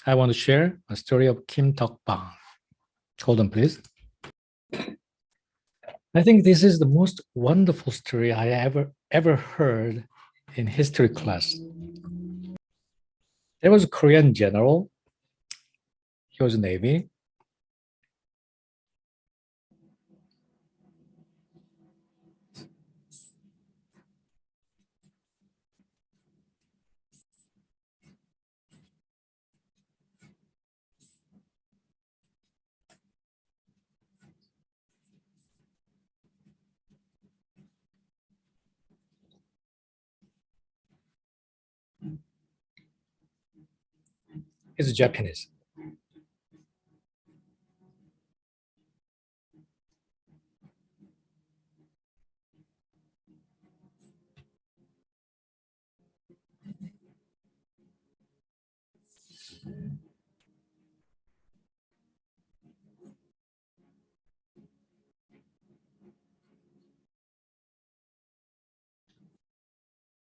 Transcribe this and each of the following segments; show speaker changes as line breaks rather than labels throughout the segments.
I want to share a story of DeukBang. Hold on, please. I think this is the most wonderful story I ever heard in history class. There was a Korean general. He was Navy. He's Japanese.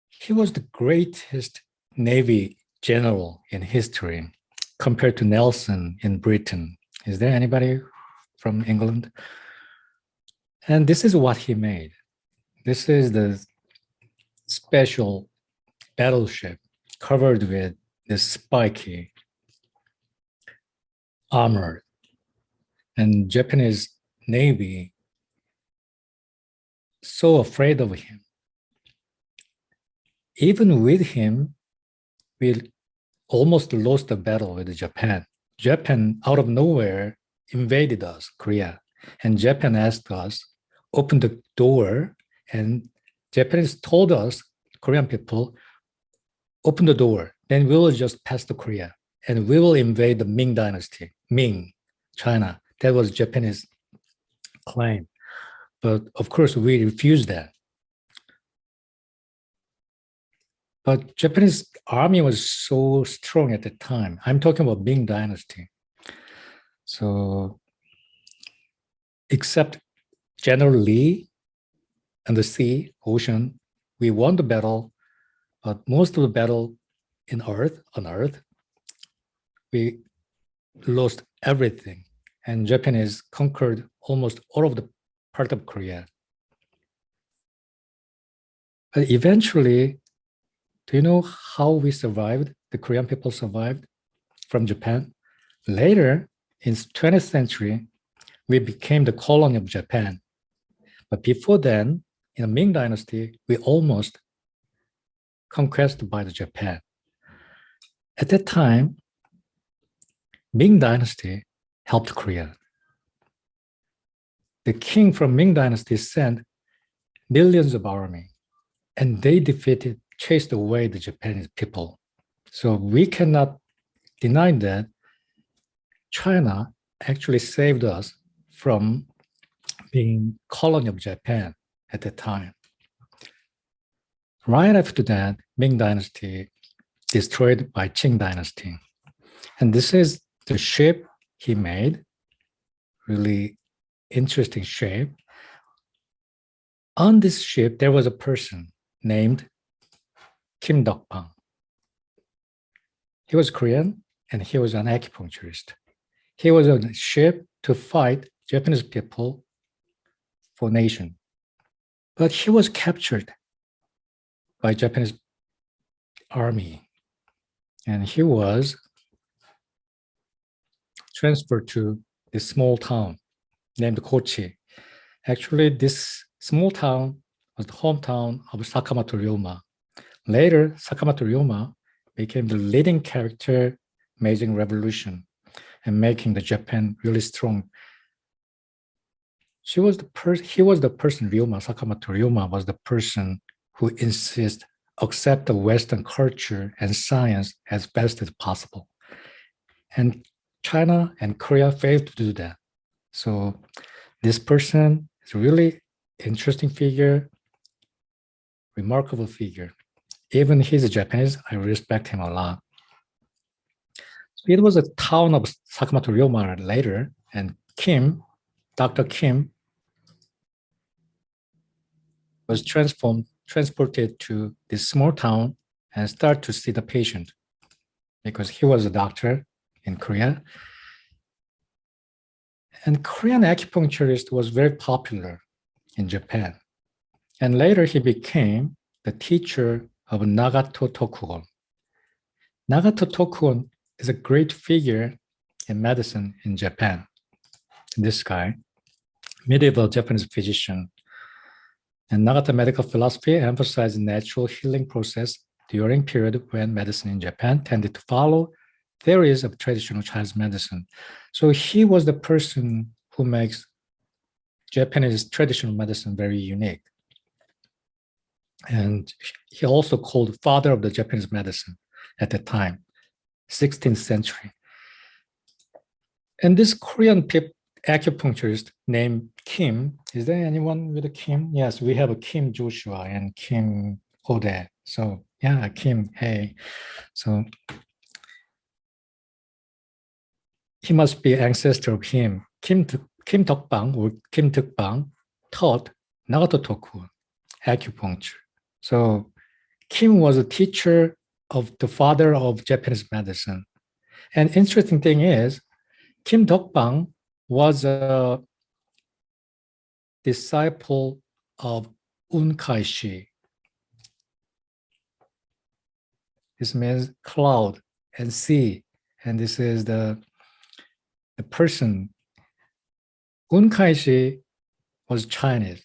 He was the greatest Navy general in history compared to Nelson in Britain. Is there anybody from England? And this is what he made. This is the special battleship covered with this spiky armor. And Japanese Navy so afraid of him. Even with him, we almost lost the battle with Japan. Japan, out of nowhere, invaded us, Korea. And Japan asked us, open the door, and Japanese told us, Korean people, open the door, then we will just pass to Korea, and we will invade the Ming dynasty, Ming, China. That was Japanese claim. But of course, we refused that. But Japanese army was so strong at the time. I'm talking about Ming dynasty. So, except General Lee and the sea, ocean, we won the battle, but most of the battle on Earth, we lost everything. And Japanese conquered almost all of the part of Korea. But eventually, do you know how we survived? The Korean people survived from Japan. Later, in the 20th century, we became the colony of Japan. But before then, in the Ming dynasty, we almost conquered by the Japan. At that time, Ming dynasty helped Korea. The king from Ming dynasty sent millions of army, and they chased away the Japanese people. So we cannot deny that China actually saved us from being colony of Japan at that time. Right after that, Ming dynasty destroyed by Qing dynasty. And this is the ship he made, really interesting shape. On this ship, there was a person named DeukBang. He was Korean and he was an acupuncturist. He was on a ship to fight Japanese people for nation. But he was captured by Japanese army. And he was transferred to this small town named Kochi. Actually, this small town was the hometown of Sakamoto Ryoma. Later, Sakamoto Ryoma became the leading character Meiji Revolution and making the Japan really strong. He was the person, Sakamoto Ryoma was the person who insists accept the Western culture and science as best as possible. And China and Korea failed to do that. So this person is a really interesting figure, remarkable figure. Even he's Japanese, I respect him a lot. So it was a town of Sakamoto Ryoma later, and Dr. Kim, was transported to this small town and start to see the patient because he was a doctor in Korea. And Korean acupuncturist was very popular in Japan. And later he became the teacher of Nagato Tokugon. Nagato Tokugon is a great figure in medicine in Japan. This guy, medieval Japanese physician. And Nagata medical philosophy emphasized natural healing process during period when medicine in Japan tended to follow theories of traditional Chinese medicine. So he was the person who makes Japanese traditional medicine very unique. And he also called father of the Japanese medicine at the time, 16th century. And this Korean acupuncturist named Kim, is there anyone with a Kim? Yes, we have a Kim Joshua and Kim Hode. So yeah, Kim, hey. So he must be ancestor of him. Kim DeukBang or Kim DeukBang taught Nagato Toku acupuncture. So Kim was a teacher of the father of Japanese medicine. And interesting thing is, Kim DeukBang was a disciple of Un Kai-shi. This means cloud and sea. And this is the person. Un Kai-shi was Chinese.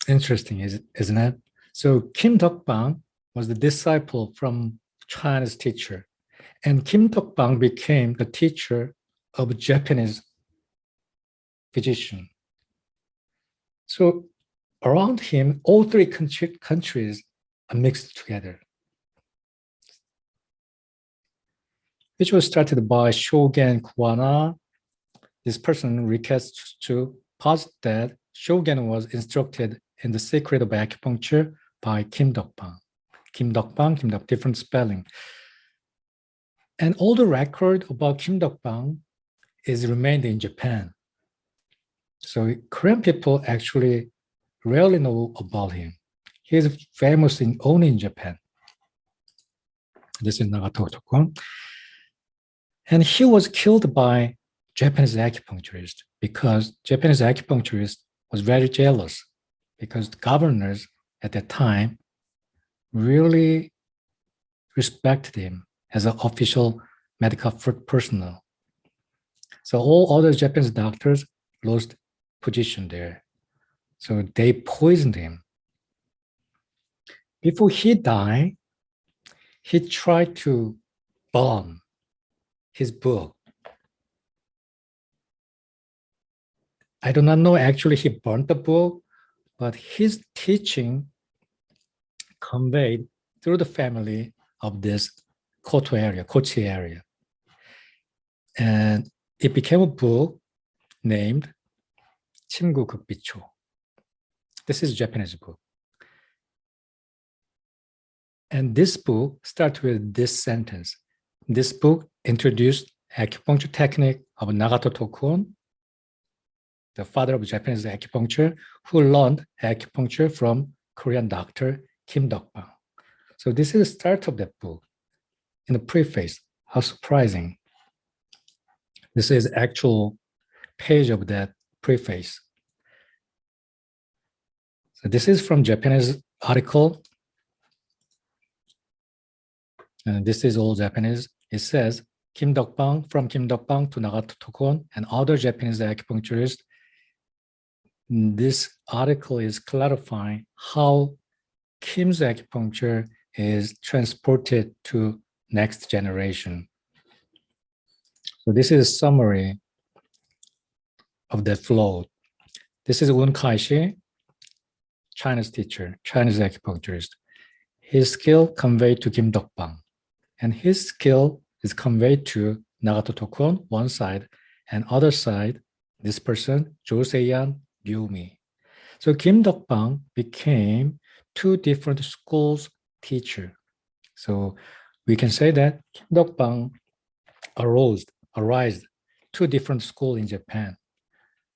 Interesting, isn't it? So Kim DeukBang was the disciple from Chinese teacher. And Kim DeukBang became the teacher of Japanese physician. So around him, all three countries are mixed together, which was started by Shogen Kuwana. This person requests to posit that Shogen was instructed in the secret of acupuncture by Kim DeukBang. Kim DeukBang, different spelling. And all the record about Kim DeukBang is remained in Japan. So Korean people actually rarely know about him. He is famous only in Japan. This is Nagato Tokugon. And he was killed by Japanese acupuncturist because Japanese acupuncturist was very jealous because the governors at that time really respected him as an official medical personnel. So all other Japanese doctors lost position there. So they poisoned him. Before he died, he tried to burn his book. I do not know actually he burned the book, but his teaching conveyed through the family of this Kochi area. And it became a book named 침구 극비초. This is a Japanese book. And this book starts with this sentence. This book introduced acupuncture technique of Nagato Tokugon, the father of Japanese acupuncture, who learned acupuncture from Korean doctor Kim DeukBang. So this is the start of that book. In the preface, how surprising. This is actual page of that preface. So this is from Japanese article. And this is all Japanese. It says, from Kim DeukBang to Nagato Tokugon and other Japanese acupuncturists. This article is clarifying how Kim's acupuncture is transported to next generation. So this is a summary of the flow. This is Un Kai-shi, Chinese teacher, Chinese acupuncturist. His skill conveyed to Kim DeukBang, and his skill is conveyed to Nagato Tokugon, one side, and other side, this person, Joseian Gyumi. So Kim DeukBang became two different schools teacher. So we can say that Kim DeukBang arose two different schools in Japan.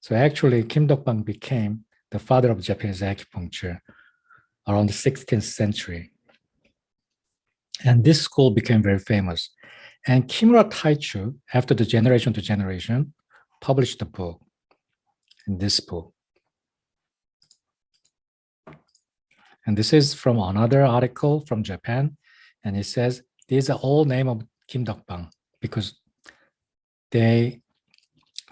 So actually, Kim DeukBang became the father of Japanese acupuncture around the 16th century. And this school became very famous. And Kimura Taichu, after the generation to generation, published a book, in this book. And this is from another article from Japan. And it says, these are all name of Kim DeukBang because they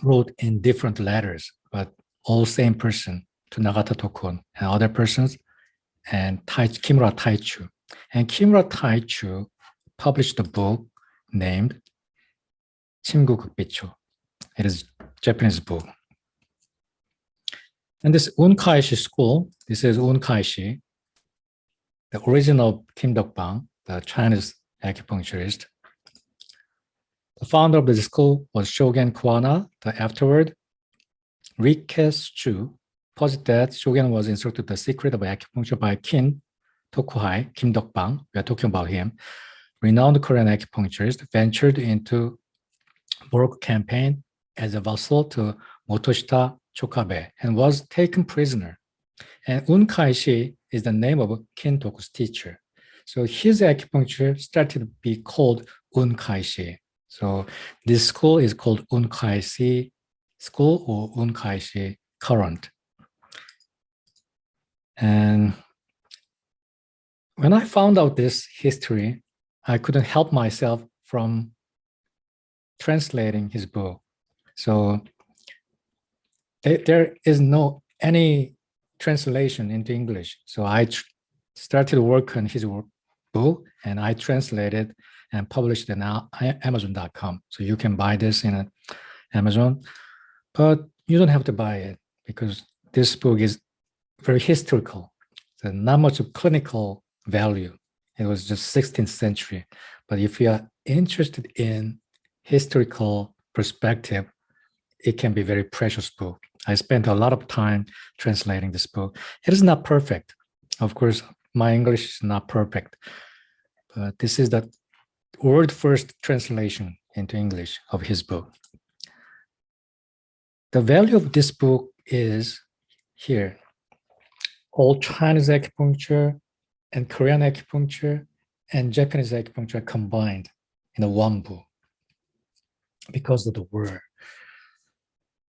wrote in different letters, but all same person to Nagata Tokun and other persons and Kimura Taichu. And Kimura Taichu published a book named Chimgu Gukbicho. It is a Japanese book. And this Unkaishi school, this is Unkaishi, the original Kim DeukBang, the Chinese acupuncturist. The founder of the school was Shogen Kwana. Afterward, Rikes Chu posited that Shogen was instructed the secret of acupuncture by Kin Tokuhai, Kim DeukBang. We are talking about him. Renowned Korean acupuncturist, ventured into Borok campaign as a vassal to Motoshita Chokabe and was taken prisoner. And Unkaishi is the name of Kin Toku's teacher. So his acupuncture started to be called Unkaishi. So this school is called Unkaishi School or Unkaishi Current. And when I found out this history, I couldn't help myself from translating his book. So there is no any translation into English. So I started to work on his book and I translated and published it on Amazon.com. So you can buy this in Amazon, but you don't have to buy it because this book is very historical. So not much of clinical value. It was just 16th century. But if you are interested in historical perspective, it can be a very precious book. I spent a lot of time translating this book. It is not perfect. Of course, my English is not perfect, but this is the word first translation into English of his book. The value of this book is here. All Chinese acupuncture and Korean acupuncture and Japanese acupuncture combined in a one book because of the word.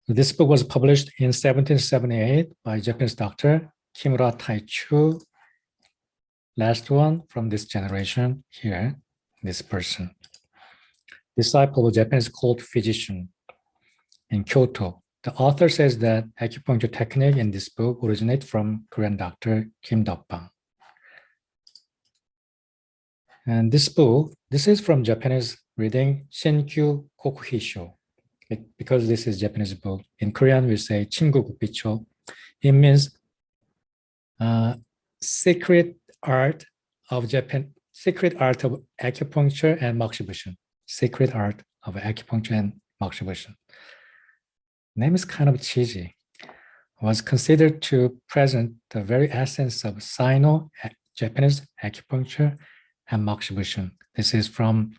This book was published in 1778 by Japanese doctor Kimura Taichu. Last one from this generation here, this person. Disciple of a Japanese court physician in Kyoto. The author says that acupuncture technique in this book originates from Korean doctor Kim DeukBang. And this book, this is from Japanese reading Shinkyu Kokuhisho. Because this is Japanese book. In Korean, we say Chimgu Gukbicho. It means secret art of Japan, secret art of acupuncture and moxibustion. Secret art of acupuncture and moxibustion. Name is kind of cheesy. Was considered to present the very essence of Sino Japanese acupuncture and moxibustion. This is from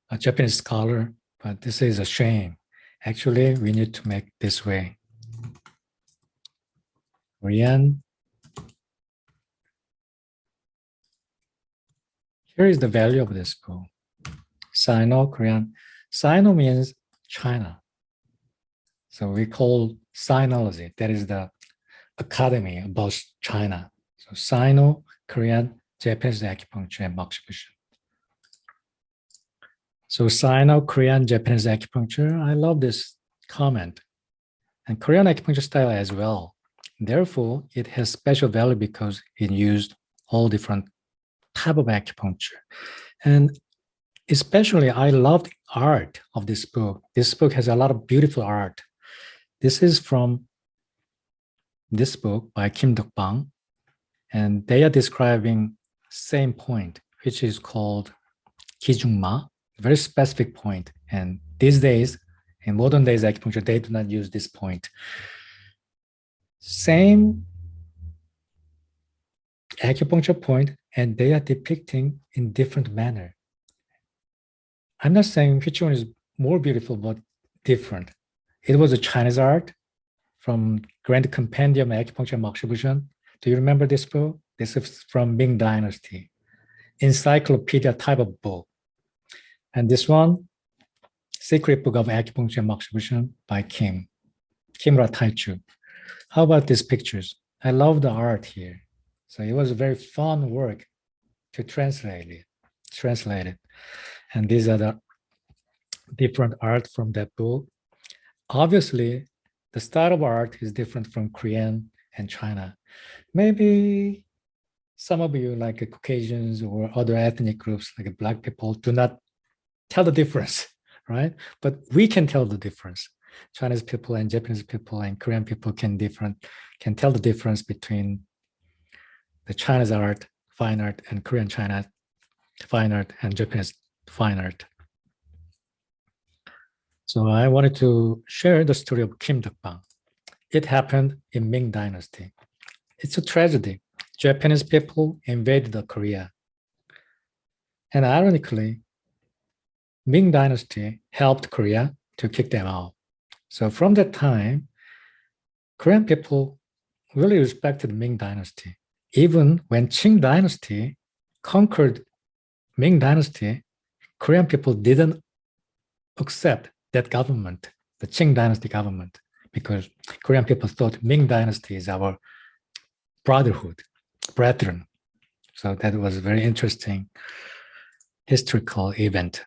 a Japanese scholar. But this is a shame. Actually, we need to make this way. Korean. Here is the value of this book. Sino-Korean. Sino means China. So we call Sinology. That is the academy about China. So Sino-Korean, Japanese acupuncture and moxibustion. So Sino-Korean, Japanese acupuncture, I love this comment. And Korean acupuncture style as well. Therefore, it has special value because it used all different type of acupuncture. And especially, I love the art of this book. This book has a lot of beautiful art. This is from this book by Kim DeukBang. And they are describing same point, which is called 기중마. Very specific point. And these days, in modern days acupuncture, they do not use this point. Same acupuncture point, and they are depicting in different manner. I'm not saying which one is more beautiful, but different. It was a Chinese art from Grand Compendium Acupuncture and Moxibustion. Do you remember this book? This is from Ming Dynasty. encyclopedia type of book. And this one, Secret Book of Acupuncture and Moksha by Kimura Taichu. How about these pictures? I love the art here. So it was a very fun work to translate it. And these are the different art from that book. Obviously, the style of art is different from Korean and China. Maybe some of you, like Caucasians or other ethnic groups, like Black people, do not tell the difference, right? But we can tell the difference. Chinese people and Japanese people and Korean people can tell the difference between the Chinese art, fine art, and Korean China fine art and Japanese fine art. So I wanted to share the story of Kim DeukBang. It happened in Ming Dynasty. It's a tragedy. Japanese people invaded Korea. And ironically, Ming Dynasty helped Korea to kick them out. So from that time, Korean people really respected Ming Dynasty. Even when Qing Dynasty conquered Ming Dynasty, Korean people didn't accept that government, the Qing Dynasty government, because Korean people thought Ming Dynasty is our brethren. So that was a very interesting historical event.